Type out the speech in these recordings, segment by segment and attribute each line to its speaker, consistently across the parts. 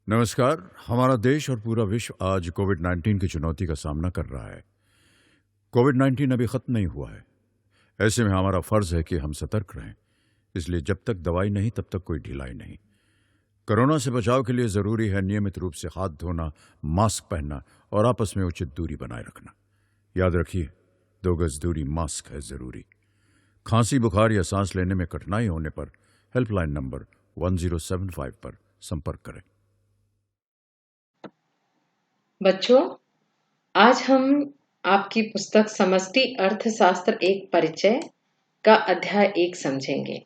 Speaker 1: नमस्कार। हमारा देश और पूरा विश्व आज कोविड-19 की चुनौती का सामना कर रहा है। कोविड-19 अभी खत्म नहीं हुआ है। ऐसे में हमारा फर्ज है कि हम सतर्क रहें। इसलिए जब तक दवाई नहीं तब तक कोई ढिलाई नहीं। कोरोना से बचाव के लिए जरूरी है नियमित रूप से हाथ धोना, मास्क पहनना और आपस में उचित दूरी बनाए रखना। याद रखिए, 2 गज दूरी मास्क है जरूरी। खांसी, बुखार या सांस लेने में कठिनाई होने पर हेल्पलाइन नंबर 1075 पर संपर्क करें।
Speaker 2: बच्चों, आज हम आपकी पुस्तक समष्टि अर्थशास्त्र एक परिचय का अध्याय 1 समझेंगे।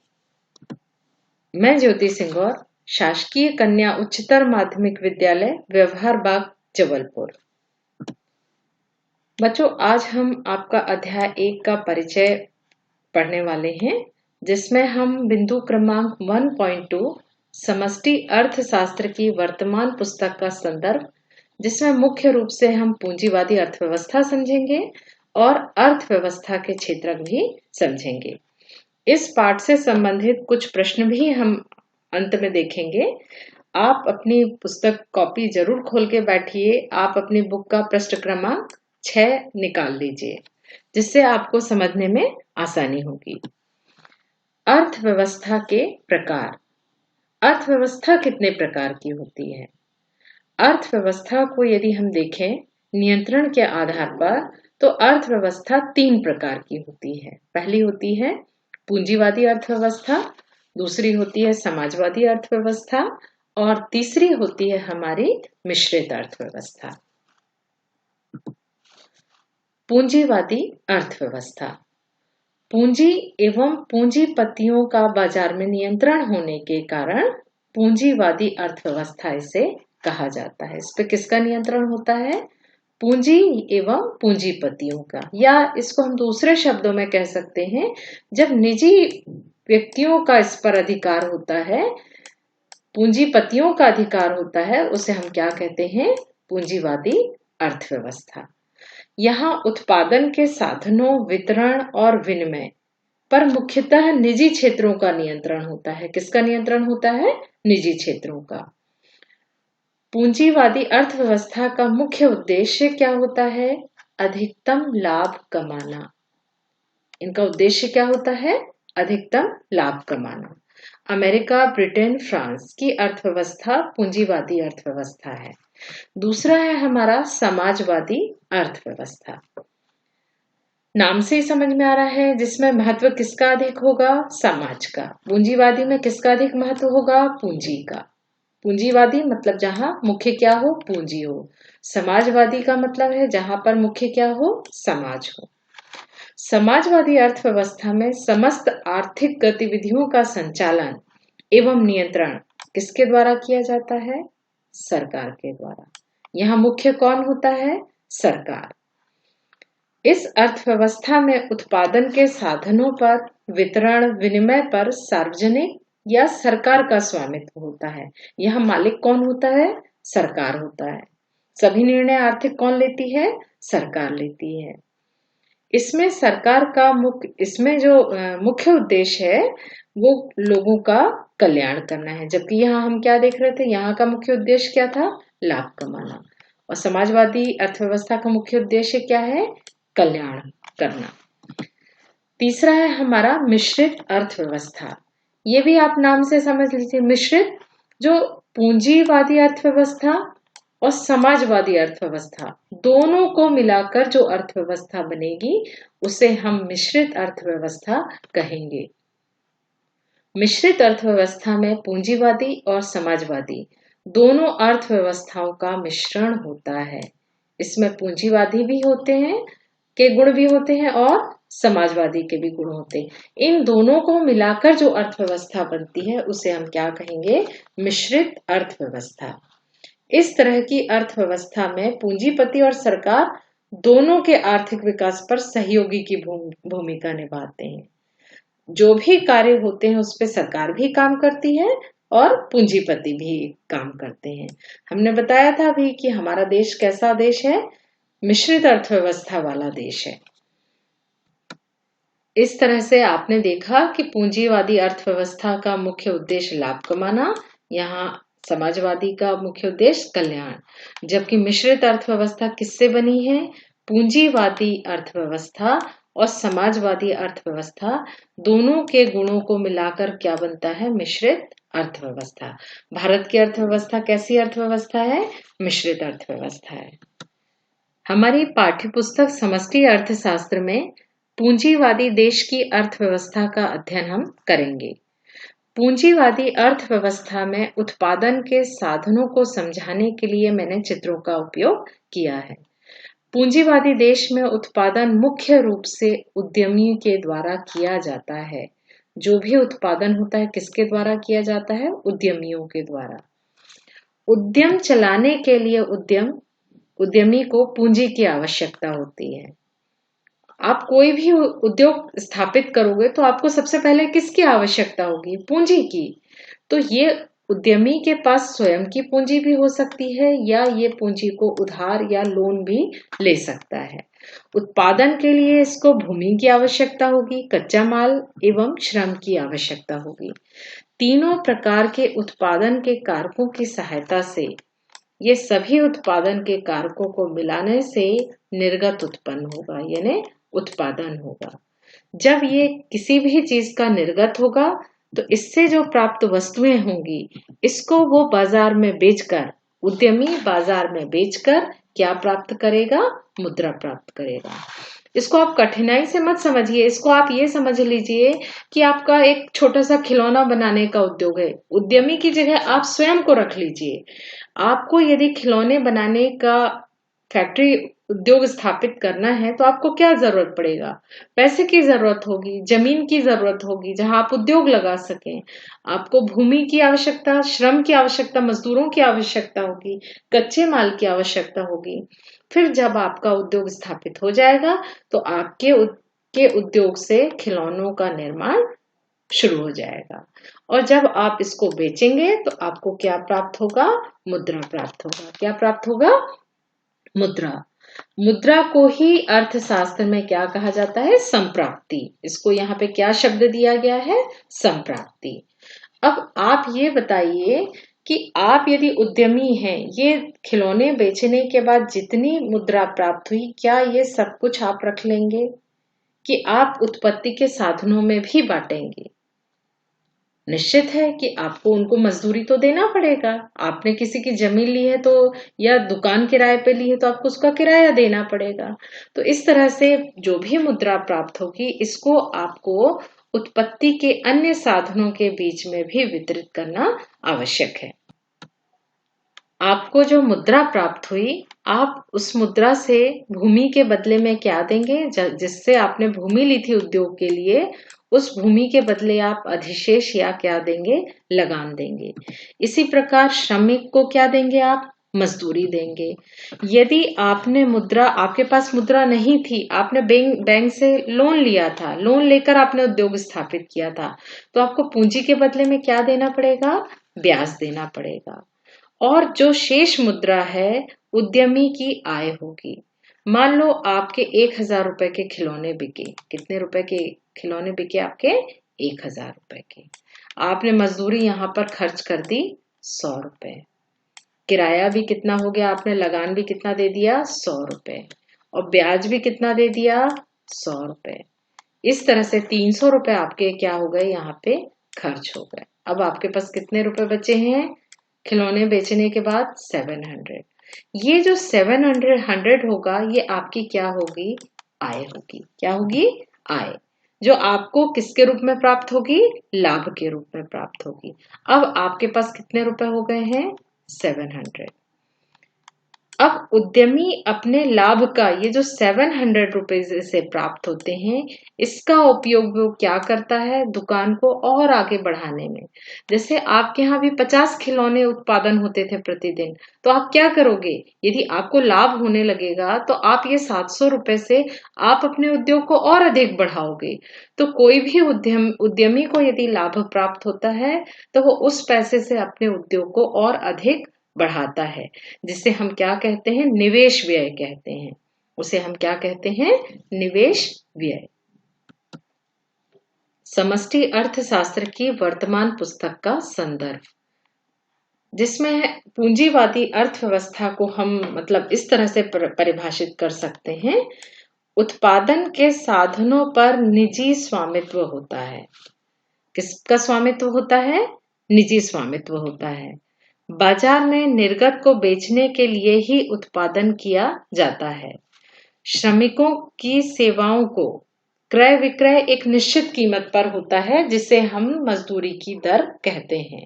Speaker 2: मैं ज्योति सिंगौर, शासकीय कन्या उच्चतर माध्यमिक विद्यालय व्यवहार बाग जबलपुर। बच्चों, आज हम आपका अध्याय 1 का परिचय पढ़ने वाले हैं, जिसमें हम बिंदु क्रमांक 1.2 समष्टि अर्थशास्त्र की वर्तमान पुस्तक का संदर्भ, जिसमें मुख्य रूप से हम पूंजीवादी अर्थव्यवस्था समझेंगे और अर्थव्यवस्था के क्षेत्रक भी समझेंगे। इस पाठ से संबंधित कुछ प्रश्न भी हम अंत में देखेंगे। आप अपनी पुस्तक कॉपी जरूर खोल के बैठिए। आप अपनी बुक का पृष्ठ क्रमांक 6 निकाल लीजिए, जिससे आपको समझने में आसानी होगी। अर्थव्यवस्था के प्रकार। अर्थव्यवस्था कितने प्रकार की होती है? अर्थव्यवस्था को यदि हम देखें नियंत्रण के आधार पर, तो अर्थव्यवस्था 3 प्रकार की होती है। पहली होती है पूंजीवादी अर्थव्यवस्था, दूसरी होती है समाजवादी अर्थव्यवस्था और तीसरी होती है हमारी मिश्रित अर्थव्यवस्था। पूंजीवादी अर्थव्यवस्था। पूंजी एवं पूंजीपतियों का बाजार में नियंत्रण होने के कारण पूंजीवादी अर्थव्यवस्था इसे कहा जाता है। इस पे किसका नियंत्रण होता है? पूंजी एवं पूंजीपतियों का, या इसको हम दूसरे शब्दों में कह सकते हैं, जब निजी व्यक्तियों का इस पर अधिकार होता है, पूंजीपतियों का अधिकार होता है, उसे हम क्या कहते हैं? पूंजीवादी अर्थव्यवस्था। यहाँ उत्पादन के साधनों, वितरण और विनिमय पर मुख्यतः निजी क्षेत्रों का नियंत्रण होता है। किसका नियंत्रण होता है? निजी क्षेत्रों का। पूंजीवादी अर्थव्यवस्था का मुख्य उद्देश्य क्या होता है? अधिकतम लाभ कमाना। इनका उद्देश्य क्या होता है? अधिकतम लाभ कमाना। अमेरिका, ब्रिटेन, फ्रांस की अर्थव्यवस्था पूंजीवादी अर्थव्यवस्था है। दूसरा है हमारा समाजवादी अर्थव्यवस्था। नाम से ही समझ में आ रहा है, जिसमें महत्व किसका अधिक होगा? समाज का। पूंजीवादी में किसका अधिक महत्व होगा? पूंजी का। पूंजीवादी मतलब जहां मुख्य क्या हो? पूंजी हो। समाजवादी का मतलब है जहां पर मुख्य क्या हो? समाज हो। समाजवादी अर्थव्यवस्था में समस्त आर्थिक गतिविधियों का संचालन एवं नियंत्रण किसके द्वारा किया जाता है? सरकार के द्वारा। यहाँ मुख्य कौन होता है? सरकार। इस अर्थव्यवस्था में उत्पादन के साधनों पर, वितरण, विनिमय पर सार्वजनिक या सरकार का स्वामित्व होता है। यह मालिक कौन होता है? सरकार होता है। सभी निर्णय आर्थिक कौन लेती है? सरकार लेती है। इसमें सरकार का इसमें जो मुख्य उद्देश्य है वो लोगों का कल्याण करना है। जबकि यहाँ हम क्या देख रहे थे? यहाँ का मुख्य उद्देश्य क्या था? लाभ कमाना। और समाजवादी अर्थव्यवस्था का मुख्य उद्देश्य क्या है? कल्याण करना। तीसरा है हमारा मिश्रित अर्थव्यवस्था। ये भी आप नाम से समझ लीजिए। मिश्रित, जो पूंजीवादी अर्थव्यवस्था और समाजवादी अर्थव्यवस्था दोनों को मिलाकर जो अर्थव्यवस्था बनेगी, उसे हम मिश्रित अर्थव्यवस्था कहेंगे। मिश्रित अर्थव्यवस्था में पूंजीवादी और समाजवादी दोनों अर्थव्यवस्थाओं का मिश्रण होता है। इसमें पूंजीवादी भी होते हैं, के गुण भी होते हैं और समाजवादी के भी गुण होते हैं। इन दोनों को मिलाकर जो अर्थव्यवस्था बनती है उसे हम क्या कहेंगे? मिश्रित अर्थव्यवस्था। इस तरह की अर्थव्यवस्था में पूंजीपति और सरकार दोनों के आर्थिक विकास पर सहयोगी की भूमिका निभाते हैं। जो भी कार्य होते हैं उस पे सरकार भी काम करती है और पूंजीपति भी काम करते हैं। हमने बताया था अभी कि हमारा देश कैसा देश है? मिश्रित अर्थव्यवस्था वाला देश है। इस तरह से आपने देखा कि पूंजीवादी अर्थव्यवस्था का मुख्य उद्देश्य लाभ कमाना, यहाँ समाजवादी का मुख्य उद्देश्य कल्याण। जबकि मिश्रित अर्थव्यवस्था किससे बनी है? पूंजीवादी अर्थव्यवस्था और समाजवादी अर्थव्यवस्था दोनों के गुणों को मिलाकर क्या बनता है? मिश्रित अर्थव्यवस्था। भारत की अर्थव्यवस्था कैसी अर्थव्यवस्था है? मिश्रित अर्थव्यवस्था है। हमारी पाठ्यपुस्तक समष्टि अर्थशास्त्र में पूंजीवादी देश की अर्थव्यवस्था का अध्ययन हम करेंगे। पूंजीवादी अर्थव्यवस्था में उत्पादन के साधनों को समझाने के लिए मैंने चित्रों का उपयोग किया है। पूंजीवादी देश में उत्पादन मुख्य रूप से उद्यमी के द्वारा किया जाता है। जो भी उत्पादन होता है किसके द्वारा किया जाता है? उद्यमियों के द्वारा। उद्यम चलाने के लिए उद्यमी को पूंजी की आवश्यकता होती है। आप कोई भी उद्योग स्थापित करोगे तो आपको सबसे पहले किसकी आवश्यकता होगी? पूंजी की। तो ये उद्यमी के पास स्वयं की पूंजी भी हो सकती है या ये पूंजी को उधार या लोन भी ले सकता है। उत्पादन के लिए इसको भूमि की आवश्यकता होगी, कच्चा माल एवं श्रम की आवश्यकता होगी। तीनों प्रकार के उत्पादन के कारकों की सहायता से ये सभी उत्पादन के कारकों को मिलाने से निर्गत उत्पन्न होगा, यानी उत्पादन होगा। जब ये किसी भी चीज का निर्गत होगा तो इससे जो प्राप्त वस्तुएं होंगी इसको वो बाजार में बेचकर, उद्यमी बाजार में बेचकर क्या प्राप्त करेगा? मुद्रा प्राप्त करेगा। इसको आप कठिनाई से मत समझिए, इसको आप ये समझ लीजिए कि आपका एक छोटा सा खिलौना बनाने का उद्योग है। उद्यमी की जगह आप स्वयं को रख लीजिए। आपको यदि खिलौने बनाने का फैक्ट्री उद्योग स्थापित करना है तो आपको क्या जरूरत पड़ेगा? पैसे की जरूरत होगी, जमीन की जरूरत होगी जहां आप उद्योग लगा सकें। आपको भूमि की आवश्यकता, श्रम की आवश्यकता, मजदूरों की आवश्यकता होगी, कच्चे माल की आवश्यकता होगी। फिर जब आपका उद्योग स्थापित हो जाएगा तो आपके उद्योग से खिलौनों का निर्माण शुरू हो जाएगा और जब आप इसको बेचेंगे तो आपको क्या प्राप्त होगा? मुद्रा प्राप्त होगा। क्या प्राप्त होगा? मुद्रा। मुद्रा को ही अर्थशास्त्र में क्या कहा जाता है? संप्राप्ति। इसको यहाँ पे क्या शब्द दिया गया है? संप्राप्ति। अब आप ये बताइए कि आप यदि उद्यमी हैं, ये खिलौने बेचने के बाद जितनी मुद्रा प्राप्त हुई, क्या ये सब कुछ आप रख लेंगे कि आप उत्पत्ति के साधनों में भी बांटेंगे? निश्चित है कि आपको उनको मजदूरी तो देना पड़ेगा। आपने किसी की जमीन ली है तो या दुकान किराए पे ली है तो आपको उसका किराया देना पड़ेगा। तो इस तरह से जो भी मुद्रा प्राप्त होगी इसको आपको उत्पत्ति के अन्य साधनों के बीच में भी वितरित करना आवश्यक है। आपको जो मुद्रा प्राप्त हुई, आप उस मुद्रा से भूमि के बदले में क्या देंगे? जिससे आपने भूमि ली थी उद्योग के लिए, उस भूमि के बदले आप अधिशेष या क्या देंगे? लगान देंगे। इसी प्रकार श्रमिक को क्या देंगे? आप मजदूरी देंगे। यदि आपके पास मुद्रा नहीं थी, आपने बैंक से लोन लिया था, लोन लेकर आपने उद्योग स्थापित किया था, तो आपको पूंजी के बदले में क्या देना पड़ेगा? ब्याज देना पड़ेगा। और जो शेष मुद्रा है उद्यमी की आय होगी। मान लो आपके 1000 रुपए के खिलौने बिके। कितने रुपए के खिलौने बिके आपके? 1000 रुपए के। आपने मजदूरी यहाँ पर खर्च कर दी 100 रुपए। किराया भी कितना हो गया? आपने लगान भी कितना दे दिया? 100 रुपए। और ब्याज भी कितना दे दिया? 100 रुपए। इस तरह से 300 रुपए आपके क्या हो गए? यहाँ पे खर्च हो गए। अब आपके पास कितने रुपए बचे हैं खिलौने बेचने के बाद? 700। ये जो 700 होगा ये आपकी क्या होगी? आय होगी। क्या होगी? आय, जो आपको किसके रूप में प्राप्त होगी? लाभ के रूप में प्राप्त होगी। अब आपके पास कितने रुपए हो गए हैं? 700। अब उद्यमी अपने लाभ का ये जो 700 रुपीज से प्राप्त होते हैं, इसका उपयोग वो क्या करता है? दुकान को और आगे बढ़ाने में। जैसे आपके यहाँ भी 50 खिलौने उत्पादन होते थे प्रतिदिन, तो आप क्या करोगे? यदि आपको लाभ होने लगेगा तो आप ये 700 रुपए से आप अपने उद्योग को और अधिक बढ़ाओगे। तो कोई भी उद्यमी को यदि लाभ प्राप्त होता है तो वो उस पैसे से अपने उद्योग को और अधिक बढ़ाता है, जिसे हम क्या कहते हैं? निवेश व्यय कहते हैं। उसे हम क्या कहते हैं? निवेश व्यय। समष्टि अर्थशास्त्र की वर्तमान पुस्तक का संदर्भ। जिसमें पूंजीवादी अर्थव्यवस्था को हम मतलब इस तरह से परिभाषित कर सकते हैं, उत्पादन के साधनों पर निजी स्वामित्व होता है। किसका स्वामित्व होता है? निजी स्वामित्व होता है। बाजार में निर्गत को बेचने के लिए ही उत्पादन किया जाता है। श्रमिकों की सेवाओं को क्रय विक्रय एक निश्चित कीमत पर होता है, जिसे हम मजदूरी की दर कहते हैं।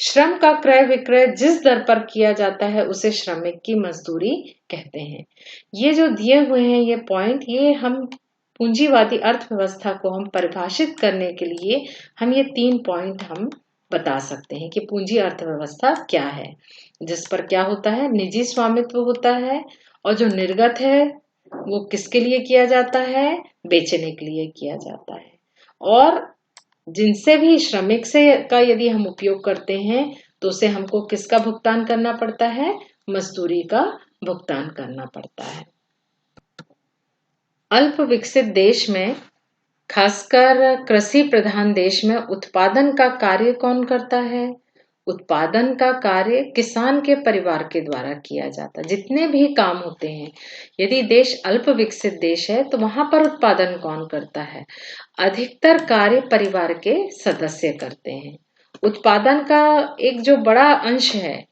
Speaker 2: श्रम का क्रय विक्रय जिस दर पर किया जाता है उसे श्रमिक की मजदूरी कहते हैं। ये जो दिए हुए हैं ये पॉइंट, ये हम पूंजीवादी अर्थव्यवस्था को हम परिभाषित करने के लिए हम ये 3 पॉइंट हम बता सकते हैं कि पूंजी अर्थव्यवस्था क्या है, जिस पर क्या होता है? निजी स्वामित्व होता है, और जो निर्गत है वो किसके लिए किया जाता है? बेचने के लिए किया जाता है। और जिनसे भी श्रमिक से का यदि हम उपयोग करते हैं तो उसे हमको किसका भुगतान करना पड़ता है? मजदूरी का भुगतान करना पड़ता है। अल्प विकसित देश में, खासकर कृषि प्रधान देश में, उत्पादन का कार्य कौन करता है? उत्पादन का कार्य किसान के परिवार के द्वारा किया जाता है। जितने भी काम होते हैं, यदि देश अल्प विकसित देश है तो वहां पर उत्पादन कौन करता है? अधिकतर कार्य परिवार के सदस्य करते हैं। उत्पादन का एक जो बड़ा अंश है,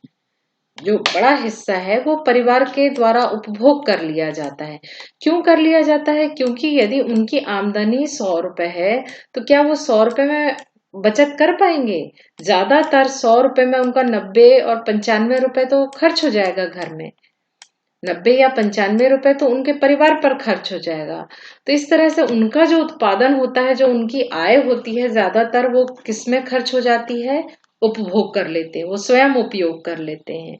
Speaker 2: जो बड़ा हिस्सा है, वो परिवार के द्वारा उपभोग कर लिया जाता है। क्यों कर लिया जाता है? क्योंकि यदि उनकी आमदनी 100 रुपए है तो क्या वो 100 रुपए में बचत कर पाएंगे? ज्यादातर 100 रुपए में उनका 90 और 95 रुपए तो खर्च हो जाएगा घर में। 90 या 95 रुपए तो उनके परिवार पर खर्च हो जाएगा। तो इस तरह से उनका जो उत्पादन होता है, जो उनकी आय होती है, ज्यादातर वो किसमें खर्च हो जाती है? उपभोग कर लेते हैं, वो स्वयं उपयोग कर लेते हैं।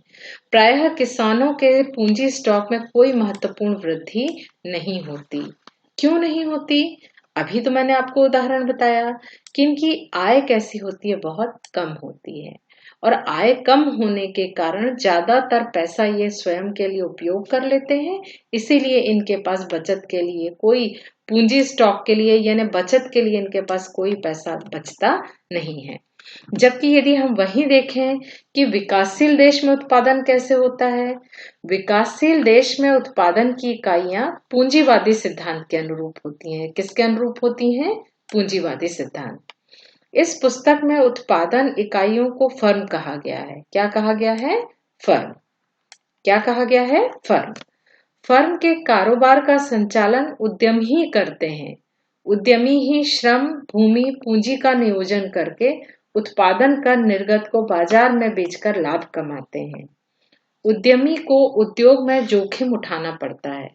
Speaker 2: प्रायः किसानों के पूंजी स्टॉक में कोई महत्वपूर्ण वृद्धि नहीं होती। क्यों नहीं होती? अभी तो मैंने आपको उदाहरण बताया कि इनकी आय कैसी होती है, बहुत कम होती है, और आय कम होने के कारण ज्यादातर पैसा ये स्वयं के लिए उपयोग कर लेते हैं। इसीलिए इनके पास बचत के लिए कोई, पूंजी स्टॉक के लिए यानी बचत के लिए इनके पास कोई पैसा बचता नहीं है। जबकि यदि हम वही देखें कि विकासशील देश में उत्पादन कैसे होता है, विकासशील देश में उत्पादन की इकाइयां पूंजीवादी सिद्धांत के अनुरूप होती हैं। किसके अनुरूप होती हैं? पूंजीवादी सिद्धांत। इस पुस्तक में उत्पादन इकाइयों को फर्म कहा गया है। क्या कहा गया है? फर्म। क्या कहा गया है? फर्म। फर्म के कारोबार का संचालन उद्यमी ही करते हैं। उद्यमी ही श्रम, भूमि, पूंजी का नियोजन करके उत्पादन कर निर्गत को बाजार में बेचकर लाभ कमाते हैं। उद्यमी को उद्योग में जोखिम उठाना पड़ता है।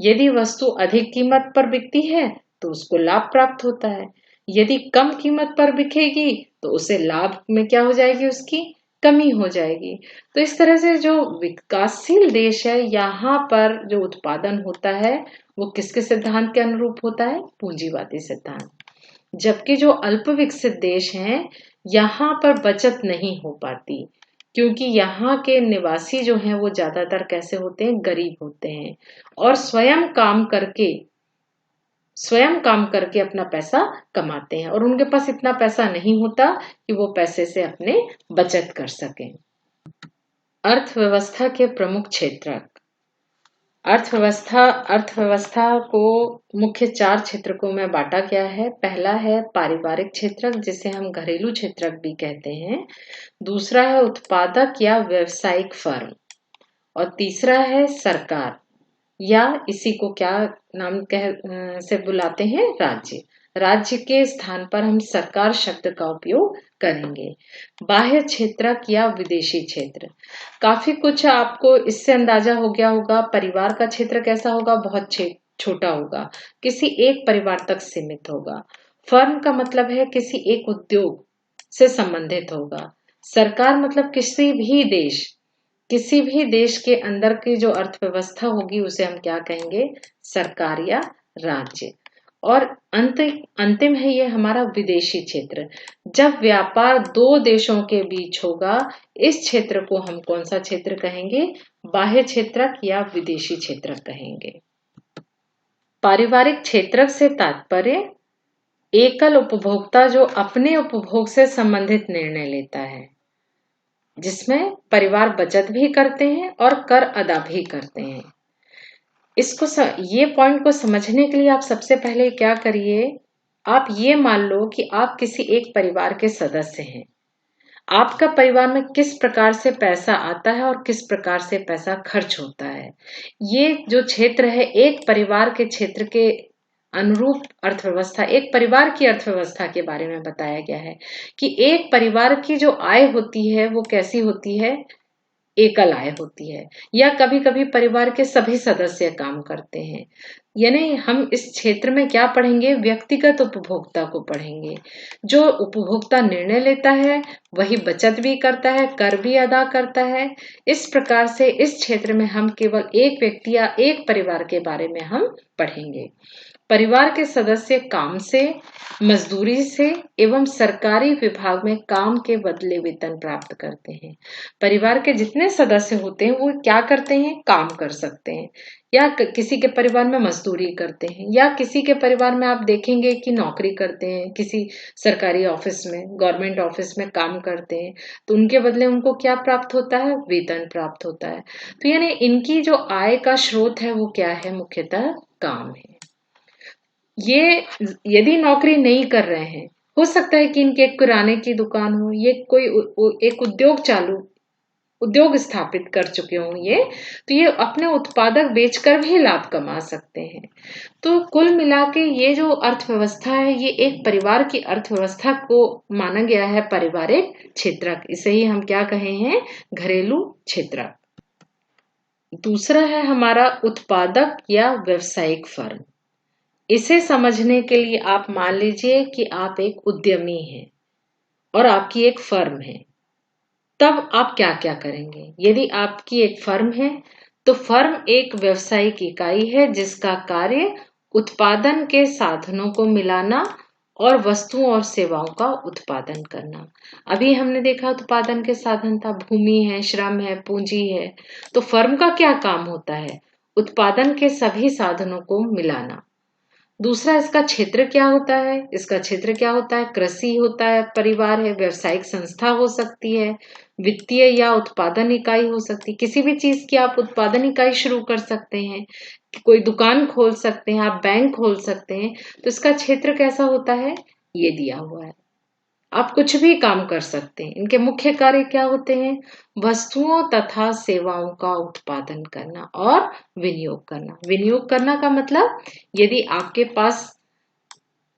Speaker 2: यदि वस्तु अधिक कीमत पर बिकती है तो उसको लाभ प्राप्त होता है, यदि कम कीमत पर बिकेगी तो उसे लाभ में क्या हो जाएगी? उसकी कमी हो जाएगी। तो इस तरह से जो विकासशील देश है, यहाँ पर जो उत्पादन होता है वो किसके सिद्धांत के अनुरूप होता है? पूंजीवादी सिद्धांत। जबकि जो अल्प विकसित देश हैं, यहाँ पर बचत नहीं हो पाती, क्योंकि यहाँ के निवासी जो हैं वो ज्यादातर कैसे होते हैं? गरीब होते हैं, और स्वयं काम करके अपना पैसा कमाते हैं, और उनके पास इतना पैसा नहीं होता कि वो पैसे से अपने बचत कर सकें। अर्थव्यवस्था के प्रमुख क्षेत्रक। अर्थव्यवस्था को मुख्य 4 क्षेत्रकों में बांटा गया है। पहला है पारिवारिक क्षेत्रक, जिसे हम घरेलू क्षेत्रक भी कहते हैं। दूसरा है उत्पादक या व्यवसायिक फर्म, और तीसरा है सरकार, या इसी को क्या नाम से बुलाते हैं? राज्य। राज्य के स्थान पर हम सरकार शब्द का उपयोग करेंगे। बाह्य क्षेत्रक या विदेशी क्षेत्र। काफी कुछ आपको इससे अंदाजा हो गया होगा। परिवार का क्षेत्र कैसा होगा? बहुत छोटा होगा, किसी एक परिवार तक सीमित होगा। फर्म का मतलब है किसी एक उद्योग से संबंधित होगा। सरकार मतलब किसी भी देश के अंदर की जो अर्थव्यवस्था होगी उसे हम क्या कहेंगे? सरकार या राज्य। और अंतिम है ये हमारा विदेशी क्षेत्र। जब व्यापार 2 देशों के बीच होगा, इस क्षेत्र को हम कौन सा क्षेत्र कहेंगे? बाह्य क्षेत्रक या विदेशी क्षेत्रक कहेंगे। पारिवारिक क्षेत्रक से तात्पर्य एकल उपभोक्ता जो अपने उपभोग से संबंधित निर्णय लेता है। जिसमें परिवार बचत भी करते हैं और कर अदा भी करते हैं। ये पॉइंट को समझने के लिए आप सबसे पहले क्या करिए, आप ये मान लो कि आप किसी एक परिवार के सदस्य हैं। आपका परिवार में किस प्रकार से पैसा आता है और किस प्रकार से पैसा खर्च होता है। ये जो क्षेत्र है, एक परिवार के क्षेत्र के अनुरूप अर्थव्यवस्था, एक परिवार की अर्थव्यवस्था के बारे में बताया गया है कि एक परिवार की जो आय होती है वो कैसी होती है, एकल आय होती है, या कभी कभी परिवार के सभी सदस्य काम करते हैं। यानी हम इस क्षेत्र में क्या पढ़ेंगे, व्यक्तिगत उपभोक्ता को पढ़ेंगे। जो उपभोक्ता निर्णय लेता है वही बचत भी करता है, कर भी अदा करता है। इस प्रकार से इस क्षेत्र में हम केवल एक व्यक्ति या एक परिवार के बारे में हम पढ़ेंगे। परिवार के सदस्य काम से, मजदूरी से एवं सरकारी विभाग में काम के बदले वेतन प्राप्त करते हैं। परिवार के जितने सदस्य होते हैं वो क्या करते हैं, काम कर सकते हैं, या किसी के परिवार में मजदूरी करते हैं, या किसी के परिवार में आप देखेंगे कि नौकरी करते हैं, किसी सरकारी ऑफिस में, गवर्नमेंट ऑफिस में काम करते हैं, तो उनके बदले उनको क्या प्राप्त होता है, वेतन प्राप्त होता है। तो यानी इनकी जो आय का स्रोत है वो क्या है, मुख्यतः काम है। ये यदि नौकरी नहीं कर रहे हैं, हो सकता है कि इनके एक किराने की दुकान हो, ये कोई एक उद्योग स्थापित कर चुके हों ये, तो ये अपने उत्पादक बेचकर भी लाभ कमा सकते हैं। तो कुल मिला के ये जो अर्थव्यवस्था है, ये एक परिवार की अर्थव्यवस्था को माना गया है पारिवारिक क्षेत्रक। इसे ही हम क्या कहे हैं, घरेलू क्षेत्रक। दूसरा है हमारा उत्पादक या व्यवसायिक फर्म। इसे समझने के लिए आप मान लीजिए कि आप एक उद्यमी हैं और आपकी एक फर्म है। तब आप क्या क्या करेंगे। यदि आपकी एक फर्म है तो फर्म एक व्यवसायिक इकाई है जिसका कार्य उत्पादन के साधनों को मिलाना और वस्तुओं और सेवाओं का उत्पादन करना। अभी हमने देखा उत्पादन के साधन था, भूमि है, श्रम है, पूंजी है। तो फर्म का क्या काम होता है, उत्पादन के सभी साधनों को मिलाना। दूसरा, इसका क्षेत्र क्या होता है, इसका क्षेत्र क्या होता है, कृषि होता है, परिवार है, व्यावसायिक संस्था हो सकती है, वित्तीय या उत्पादन इकाई हो सकती है। किसी भी चीज की आप उत्पादन इकाई शुरू कर सकते हैं, कोई दुकान खोल सकते हैं, आप बैंक खोल सकते हैं। तो इसका क्षेत्र कैसा होता है, ये दिया हुआ है। आप कुछ भी काम कर सकते हैं। इनके मुख्य कार्य क्या होते हैं, वस्तुओं तथा सेवाओं का उत्पादन करना और विनियोग करना। विनियोग करना का मतलब, यदि आपके पास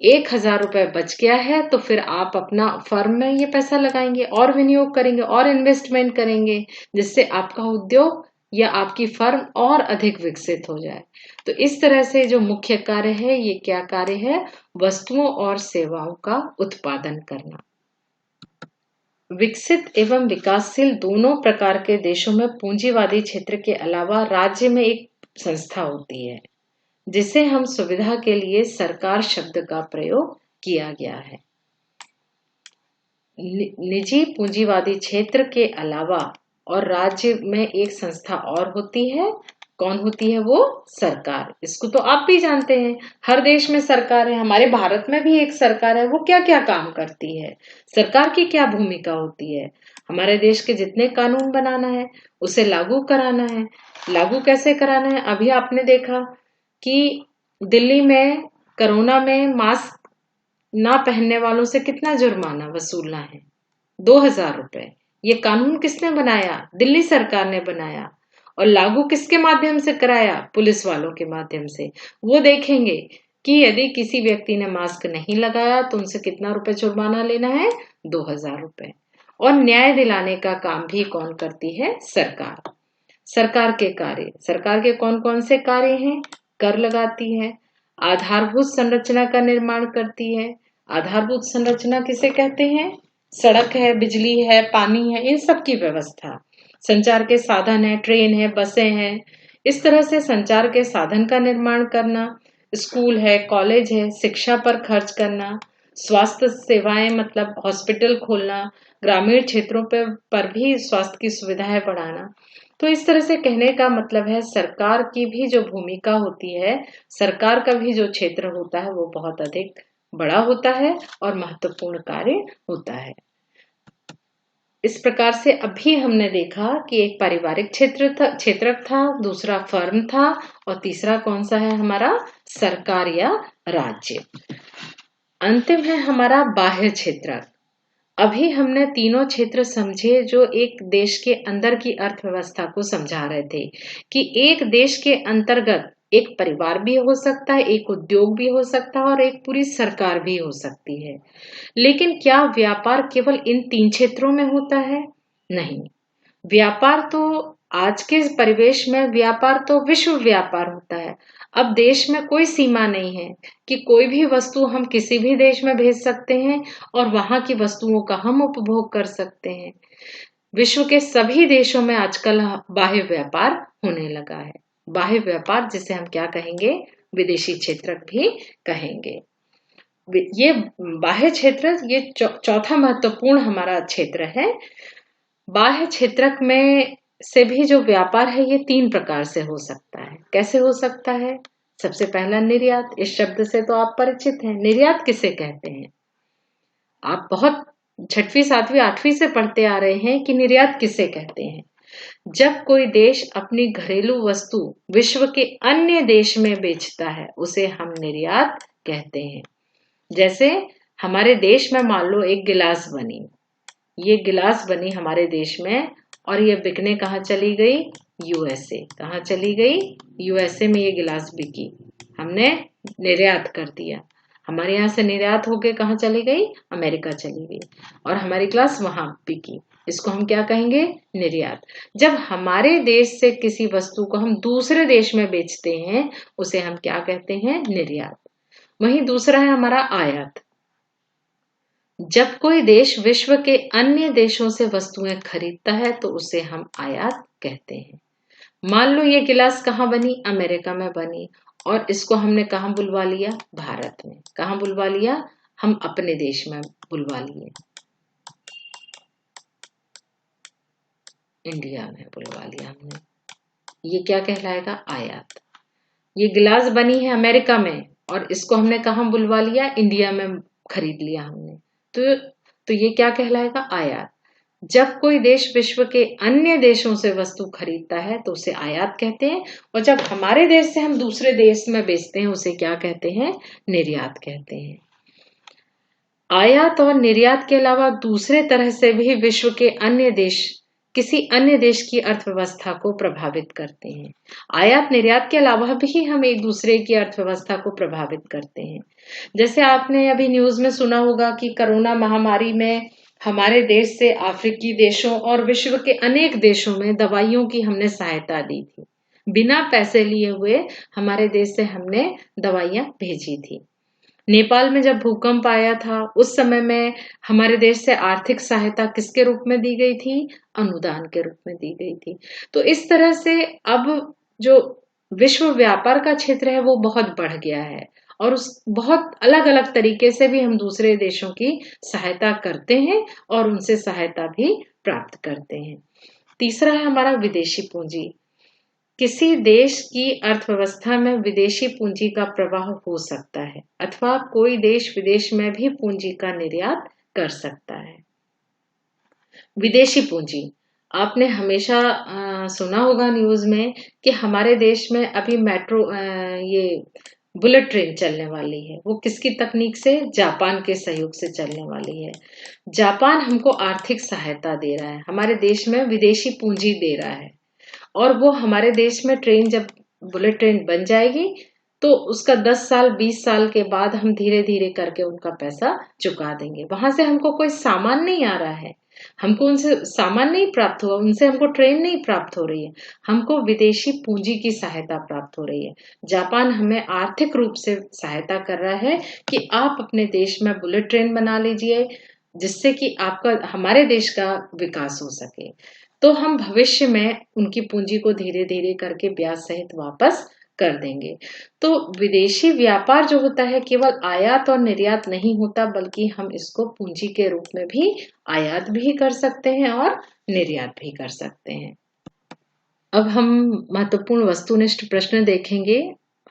Speaker 2: 1,000 रुपए बच गया है तो फिर आप अपना फर्म में ये पैसा लगाएंगे और विनियोग करेंगे और इन्वेस्टमेंट करेंगे, जिससे आपका उद्योग या आपकी फर्म और अधिक विकसित हो जाए। तो इस तरह से जो मुख्य कार्य है, ये क्या कार्य है, वस्तुओं और सेवाओं का उत्पादन करना। विकसित एवं विकासशील दोनों प्रकार के देशों में पूंजीवादी क्षेत्र के अलावा राज्य में एक संस्था होती है जिसे हम सुविधा के लिए सरकार शब्द का प्रयोग किया गया है। निजी पूंजीवादी क्षेत्र के अलावा और राज्य में एक संस्था और होती है। कौन होती है वो, सरकार। इसको तो आप भी जानते हैं, हर देश में सरकार है, हमारे भारत में भी एक सरकार है। वो क्या क्या काम करती है, सरकार की क्या भूमिका होती है, हमारे देश के जितने कानून बनाना है उसे लागू कराना है। लागू कैसे कराना है, अभी आपने देखा कि दिल्ली में कोरोना में मास्क ना पहनने वालों से कितना जुर्माना वसूलना है, 2,000 रुपए। ये कानून किसने बनाया, दिल्ली सरकार ने बनाया। और लागू किसके माध्यम से कराया, पुलिस वालों के माध्यम से। वो देखेंगे कि यदि किसी व्यक्ति ने मास्क नहीं लगाया तो उनसे कितना रुपए जुर्माना लेना है, 2,000 रुपए। और न्याय दिलाने का काम भी कौन करती है, सरकार। सरकार के कार्य, सरकार के कौन कौन से कार्य हैं, कर लगाती है, आधारभूत संरचना का निर्माण करती है। आधारभूत संरचना किसे कहते हैं, सड़क है, बिजली है, पानी है, इन सब की व्यवस्था। संचार के साधन है, ट्रेन है, बसें हैं। इस तरह से संचार के साधन का निर्माण करना। स्कूल है, कॉलेज है, शिक्षा पर खर्च करना। स्वास्थ्य सेवाएं मतलब हॉस्पिटल खोलना, ग्रामीण क्षेत्रों पर भी स्वास्थ्य की सुविधाएं बढ़ाना। तो इस तरह से कहने का मतलब है, सरकार की भी जो भूमिका होती है, सरकार का भी जो क्षेत्र होता है वो बहुत अधिक बड़ा होता है और महत्वपूर्ण कार्य होता है। इस प्रकार से अभी हमने देखा कि एक पारिवारिक क्षेत्रक था, दूसरा फर्म था और तीसरा कौन सा है हमारा सरकार या राज्य। अंतिम है हमारा बाह्य क्षेत्रक। अभी हमने तीनों क्षेत्र समझे जो एक देश के अंदर की अर्थव्यवस्था को समझा रहे थे कि एक देश के अंतर्गत एक परिवार भी हो सकता है, एक उद्योग भी हो सकता है और एक पूरी सरकार भी हो सकती है। लेकिन क्या व्यापार केवल इन 3 क्षेत्रों में होता है? नहीं। व्यापार तो आज के परिवेश में व्यापार तो विश्व व्यापार होता है। अब देश में कोई सीमा नहीं है कि कोई भी वस्तु हम किसी भी देश में भेज सकते हैं और वहां की वस्तुओं का हम उपभोग कर सकते हैं। विश्व के सभी देशों में आजकल बाह्य व्यापार होने लगा है। बाह्य व्यापार जिसे हम क्या कहेंगे, विदेशी क्षेत्र भी कहेंगे। ये बाह्य क्षेत्र ये चौथा महत्वपूर्ण हमारा क्षेत्र है। बाह्य क्षेत्रक में से भी जो व्यापार है ये 3 प्रकार से हो सकता है। कैसे हो सकता है? सबसे पहला निर्यात। इस शब्द से तो आप परिचित हैं। निर्यात किसे कहते हैं? आप बहुत 6वीं 7वीं 8वीं से पढ़ते आ रहे हैं कि निर्यात किसे कहते हैं। जब कोई देश अपनी घरेलू वस्तु विश्व के अन्य देश में बेचता है उसे हम निर्यात कहते हैं। जैसे हमारे देश में मान लो एक गिलास बनी, ये गिलास बनी हमारे देश में और ये बिकने कहाँ चली गई? यूएसए। कहाँ चली गई? यूएसए में ये गिलास बिकी, हमने निर्यात कर दिया। हमारे यहाँ से निर्यात होके कहाँ चली गई? अमेरिका चली गई और हमारी गिलास वहां बिकी। इसको हम क्या कहेंगे? निर्यात। जब हमारे देश से किसी वस्तु को हम दूसरे देश में बेचते हैं उसे हम क्या कहते हैं? निर्यात। वहीं दूसरा है हमारा आयात। जब कोई देश विश्व के अन्य देशों से वस्तुएं खरीदता है तो उसे हम आयात कहते हैं। मान लो ये गिलास कहाँ बनी? अमेरिका में बनी और इसको हमने कहाँ बुलवा लिया? भारत में। कहाँ बुलवा लिया? हम अपने देश में बुलवा लिए, इंडिया में बुलवा लिया हमने। ये क्या कहलाएगा? आयात। ये गिलास बनी है अमेरिका में और इसको हमने कहाँ बुलवा लिया? इंडिया में खरीद लिया हमने, तो ये क्या कहलाएगा? आयात। जब कोई देश विश्व के अन्य देशों से वस्तु खरीदता है तो उसे आयात कहते हैं और जब हमारे देश से हम दूसरे देश में बेचते हैं उसे क्या कहते हैं? निर्यात कहते हैं। आयात और निर्यात के अलावा दूसरे तरह से भी विश्व के अन्य देश किसी अन्य देश की अर्थव्यवस्था को प्रभावित करते हैं। आयात निर्यात के अलावा भी हम एक दूसरे की अर्थव्यवस्था को प्रभावित करते हैं। जैसे आपने अभी न्यूज में सुना होगा कि कोरोना महामारी में हमारे देश से अफ्रीकी देशों और विश्व के अनेक देशों में दवाइयों की हमने सहायता दी थी। बिना पैसे लिए हुए हमारे देश से हमने दवाइयां भेजी थी। नेपाल में जब भूकंप आया था उस समय में हमारे देश से आर्थिक सहायता किसके रूप में दी गई थी? अनुदान के रूप में दी गई थी। तो इस तरह से अब जो विश्व व्यापार का क्षेत्र है वो बहुत बढ़ गया है और उस बहुत अलग अलग तरीके से भी हम दूसरे देशों की सहायता करते हैं और उनसे सहायता भी प्राप्त करते हैं। तीसरा है हमारा विदेशी पूंजी। किसी देश की अर्थव्यवस्था में विदेशी पूंजी का प्रवाह हो सकता है अथवा कोई देश विदेश में भी पूंजी का निर्यात कर सकता है। विदेशी पूंजी आपने हमेशा सुना होगा न्यूज में कि हमारे देश में अभी मेट्रो ये बुलेट ट्रेन चलने वाली है। वो किसकी तकनीक से? जापान के सहयोग से चलने वाली है। जापान हमको आर्थिक सहायता दे रहा है, हमारे देश में विदेशी पूंजी दे रहा है और वो हमारे देश में ट्रेन जब बुलेट ट्रेन बन जाएगी तो उसका 10 साल 20 साल के बाद हम धीरे धीरे करके उनका पैसा चुका देंगे। वहां से हमको कोई सामान नहीं आ रहा है, हमको उनसे सामान नहीं प्राप्त हुआ, उनसे हमको ट्रेन नहीं प्राप्त हो रही है, हमको विदेशी पूंजी की सहायता प्राप्त हो रही है। जापान हमें आर्थिक रूप से सहायता कर रहा है कि आप अपने देश में बुलेट ट्रेन बना लीजिए जिससे कि आपका हमारे देश का विकास हो सके। तो हम भविष्य में उनकी पूंजी को धीरे धीरे करके ब्याज सहित वापस कर देंगे। तो विदेशी व्यापार जो होता है केवल आयात और निर्यात नहीं होता बल्कि हम इसको पूंजी के रूप में भी आयात भी कर सकते हैं और निर्यात भी कर सकते हैं। अब हम महत्वपूर्ण वस्तुनिष्ठ प्रश्न देखेंगे।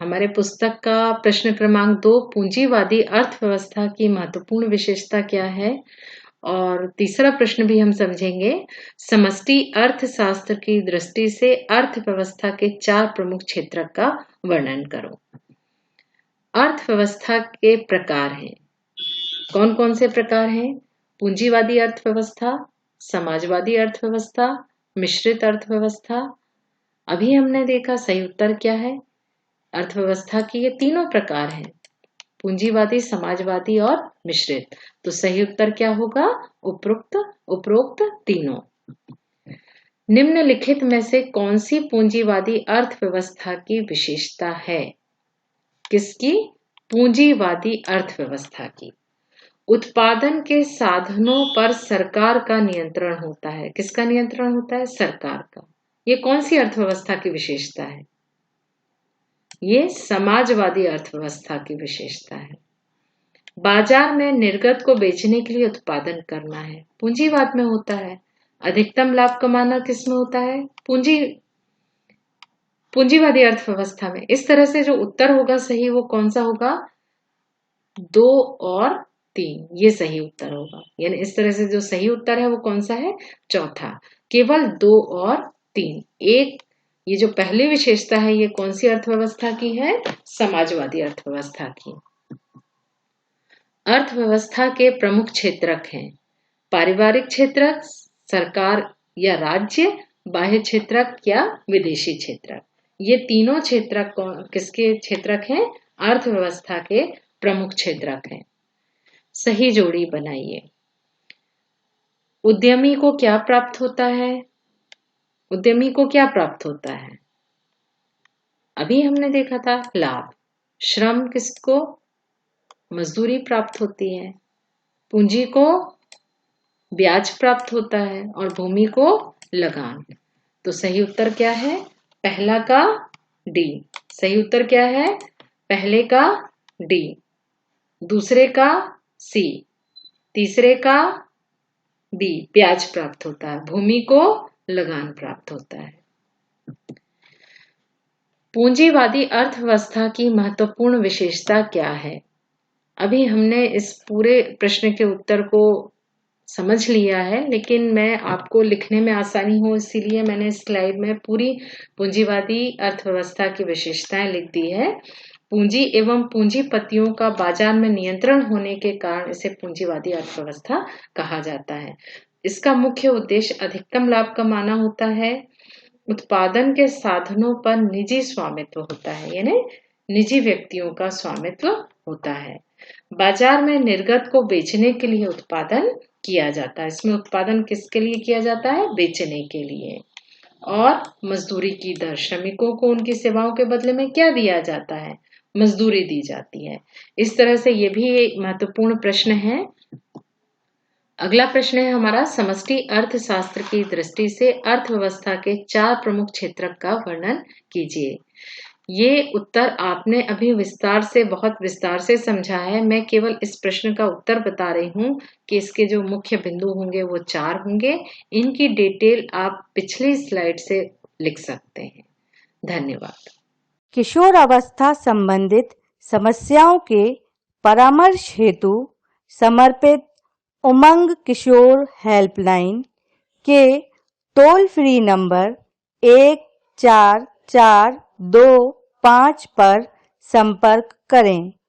Speaker 2: हमारे पुस्तक का प्रश्न क्रमांक 2, पूंजीवादी अर्थव्यवस्था की महत्वपूर्ण विशेषता क्या है? और तीसरा प्रश्न भी हम समझेंगे। समष्टि अर्थशास्त्र की दृष्टि से अर्थव्यवस्था के 4 प्रमुख क्षेत्र का वर्णन करो। अर्थव्यवस्था के प्रकार हैं। कौन कौन से प्रकार हैं? पूंजीवादी अर्थव्यवस्था, समाजवादी अर्थव्यवस्था, मिश्रित अर्थव्यवस्था। अभी हमने देखा सही उत्तर क्या है? अर्थव्यवस्था की ये तीनों प्रकार हैं, पूंजीवादी, समाजवादी और मिश्रित। तो सही उत्तर क्या होगा? उपरोक्त तीनों। निम्नलिखित में से कौन सी पूंजीवादी अर्थव्यवस्था की विशेषता है? किसकी? पूंजीवादी अर्थव्यवस्था की। उत्पादन के साधनों पर सरकार का नियंत्रण होता है। किसका नियंत्रण होता है? सरकार का। ये कौन सी अर्थव्यवस्था की विशेषता है? ये समाजवादी अर्थव्यवस्था की विशेषता है। बाजार में निर्गत को बेचने के लिए उत्पादन करना है, पूंजीवाद में होता है। अधिकतम लाभ कमाना किस में होता है? पूंजीवादी अर्थव्यवस्था में। इस तरह से जो उत्तर होगा सही वो कौन सा होगा? 2 और 3, ये सही उत्तर होगा। यानी इस तरह से जो सही उत्तर है वो कौन सा है? चौथा। केवल 2 और 3। एक ये जो पहली विशेषता है ये कौन सी अर्थव्यवस्था की है? समाजवादी अर्थव्यवस्था की। अर्थव्यवस्था के प्रमुख क्षेत्रक हैं पारिवारिक क्षेत्रक, सरकार या राज्य, बाह्य क्षेत्रक या विदेशी क्षेत्रक। ये तीनों क्षेत्रक किसके क्षेत्रक हैं? अर्थव्यवस्था के प्रमुख क्षेत्रक हैं। सही जोड़ी बनाइए। उद्यमी को क्या प्राप्त होता है? उद्यमी को क्या प्राप्त होता है? अभी हमने देखा था लाभ। श्रम किसको? मजदूरी प्राप्त होती है। पूंजी को ब्याज प्राप्त होता है और भूमि को लगान। तो सही उत्तर क्या है? पहला का डी। सही उत्तर क्या है? पहले का डी, दूसरे का सी, तीसरे का बी, ब्याज प्राप्त होता है, भूमि को लगान प्राप्त होता है। पूंजीवादी अर्थव्यवस्था की महत्वपूर्ण विशेषता क्या है? अभी हमने इस पूरे प्रश्न के उत्तर को समझ लिया है, लेकिन मैं आपको लिखने में आसानी हो इसीलिए मैंने स्लाइड में पूरी पूंजीवादी अर्थव्यवस्था की विशेषताएं लिख दी है। पूंजी एवं पूंजीपतियों का बाजार में नियंत्रण होने के कारण इसे पूंजीवादी अर्थव्यवस्था कहा जाता है। इसका मुख्य उद्देश्य अधिकतम लाभ कमाना होता है। उत्पादन के साधनों पर निजी स्वामित्व होता है, यानी निजी व्यक्तियों का स्वामित्व होता है। बाजार में निर्गत को बेचने के लिए उत्पादन किया जाता है। इसमें उत्पादन किसके लिए किया जाता है? बेचने के लिए। और मजदूरी की दर, श्रमिकों को उनकी सेवाओं के बदले में क्या दिया जाता है? मजदूरी दी जाती है। इस तरह से ये भी एक महत्वपूर्ण प्रश्न है। अगला प्रश्न है हमारा, समष्टि अर्थशास्त्र की दृष्टि से अर्थव्यवस्था के 4 प्रमुख क्षेत्रक का वर्णन कीजिए। ये उत्तर आपने अभी बहुत विस्तार से समझा है। मैं केवल इस प्रश्न का उत्तर बता रही हूँ कि इसके जो मुख्य बिंदु होंगे वो 4 होंगे। इनकी डिटेल आप पिछली स्लाइड से लिख सकते हैं। धन्यवाद।
Speaker 3: किशोर अवस्था संबंधित समस्याओं के परामर्श हेतु समर्पित उमंग किशोर हेल्पलाइन के टोल फ्री नंबर 1442 5 पर संपर्क करें।